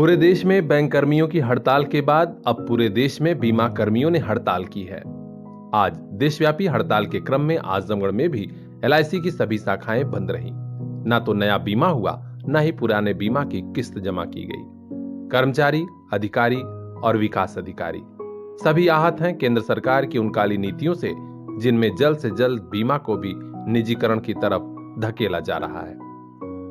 पूरे देश में बैंक कर्मियों की हड़ताल के बाद अब पूरे देश में बीमा कर्मियों ने हड़ताल की है। आज देशव्यापी हड़ताल के क्रम में आजमगढ़ में भी LIC की सभी शाखाएं बंद रहीं। ना तो नया बीमा हुआ, न ही पुराने बीमा की किस्त जमा की गई। कर्मचारी, अधिकारी और विकास अधिकारी सभी आहत हैं केंद्र सरकार की उन काली नीतियों से, जिनमें जल्द से जल्द बीमा को भी निजीकरण की तरफ धकेला जा रहा है।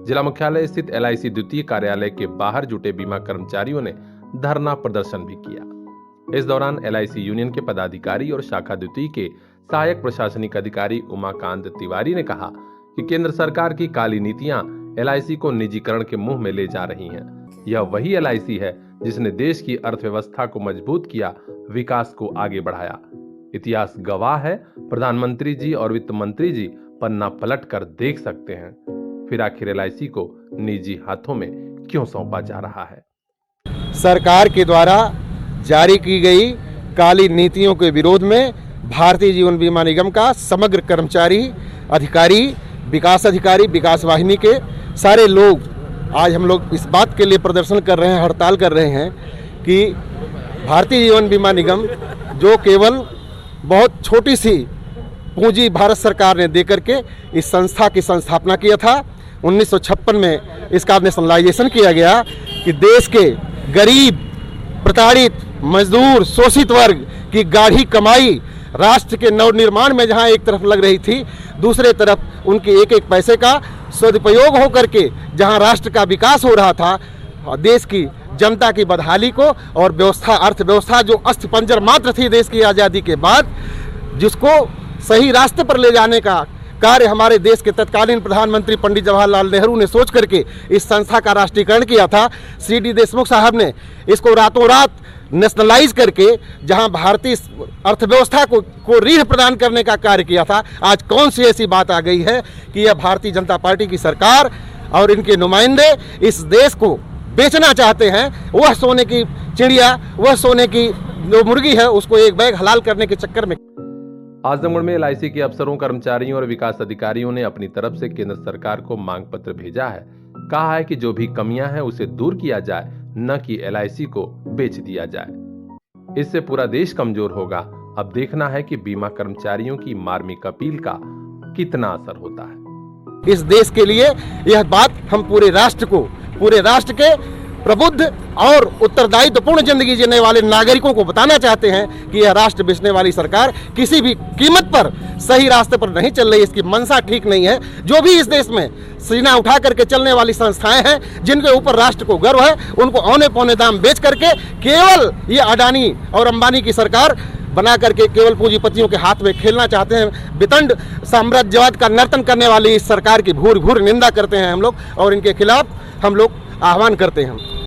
जिला मुख्यालय स्थित LIC द्वितीय कार्यालय के बाहर जुटे बीमा कर्मचारियों ने धरना प्रदर्शन भी किया। इस दौरान LIC यूनियन के पदाधिकारी और शाखा द्वितीय के सहायक प्रशासनिक अधिकारी उमाकांत तिवारी ने कहा कि केंद्र सरकार की काली नीतियां LIC को निजीकरण के मुंह में ले जा रही हैं। यह वही LIC है जिसने देश की अर्थव्यवस्था को मजबूत किया, विकास को आगे बढ़ाया। इतिहास गवाह है, प्रधानमंत्री जी और वित्त मंत्री जी पन्ना पलट कर देख सकते हैं। फिर आखिर LIC को निजी हाथों में क्यों सौंपा जा रहा है? सरकार के द्वारा जारी की गई काली नीतियों के विरोध में भारतीय जीवन बीमा निगम का समग्र कर्मचारी, अधिकारी, विकास अधिकारी, विकास वाहिनी के सारे लोग आज हम लोग इस बात के लिए प्रदर्शन कर रहे हैं, हड़ताल कर रहे हैं कि भारतीय जीवन बीमा निगम जो केवल बहुत छोटी सी पूंजी भारत सरकार ने देकर के इस संस्था की स्थापना किया था। 1956 में इसका नेशनलाइजेशन किया गया कि देश के गरीब, प्रताड़ित, मजदूर, शोषित वर्ग की गाढ़ी कमाई राष्ट्र के नवनिर्माण में जहां एक तरफ लग रही थी, दूसरे तरफ उनके एक एक पैसे का सदुपयोग हो करके जहां राष्ट्र का विकास हो रहा था, देश की जनता की बदहाली को और व्यवस्था, अर्थव्यवस्था जो अस्थिपंजर मात्र थी देश की आज़ादी के बाद, जिसको सही रास्ते पर ले जाने का कार्य हमारे देश के तत्कालीन प्रधानमंत्री पंडित जवाहरलाल नेहरू ने सोच करके इस संस्था का राष्ट्रीयकरण किया था। CD देशमुख साहब ने इसको रातों रात नेशनलाइज करके जहां भारतीय अर्थव्यवस्था को रीढ़ प्रदान करने का कार्य किया था। आज कौन सी ऐसी बात आ गई है कि यह भारतीय जनता पार्टी की सरकार और इनके नुमाइंदे इस देश को बेचना चाहते हैं। वह सोने की चिड़िया, वह सोने की जो मुर्गी है, उसको एक बैग हलाल करने के चक्कर में। आजमगढ़ में LIC के अफसरों, कर्मचारियों और विकास अधिकारियों ने अपनी तरफ से केंद्र सरकार को मांग पत्र भेजा है। कहा है कि जो भी कमियां हैं उसे दूर किया जाए, न कि LIC को बेच दिया जाए। इससे पूरा देश कमजोर होगा। अब देखना है कि बीमा कर्मचारियों की मार्मिक अपील का कितना असर होता है। इस देश के लिए यह बात हम पूरे राष्ट्र के प्रबुद्ध और उत्तरदायित्वपूर्ण जिंदगी जीने वाले नागरिकों को बताना चाहते हैं कि यह राष्ट्र बेचने वाली सरकार किसी भी कीमत पर सही रास्ते पर नहीं चल रही। इसकी मंशा ठीक नहीं है। जो भी इस देश में सीना उठा करके चलने वाली संस्थाएं हैं, जिनके ऊपर राष्ट्र को गर्व है, उनको औने पौने दाम बेच करके केवल ये अडानी और अंबानी की सरकार बना करके केवल पूंजीपतियों के हाथ में खेलना चाहते हैं। वितंड साम्राज्यवाद का नर्तन करने वाली इस सरकार की भूर भूर निंदा करते हैं हम लोग, और इनके खिलाफ हम लोग आह्वान करते हैं।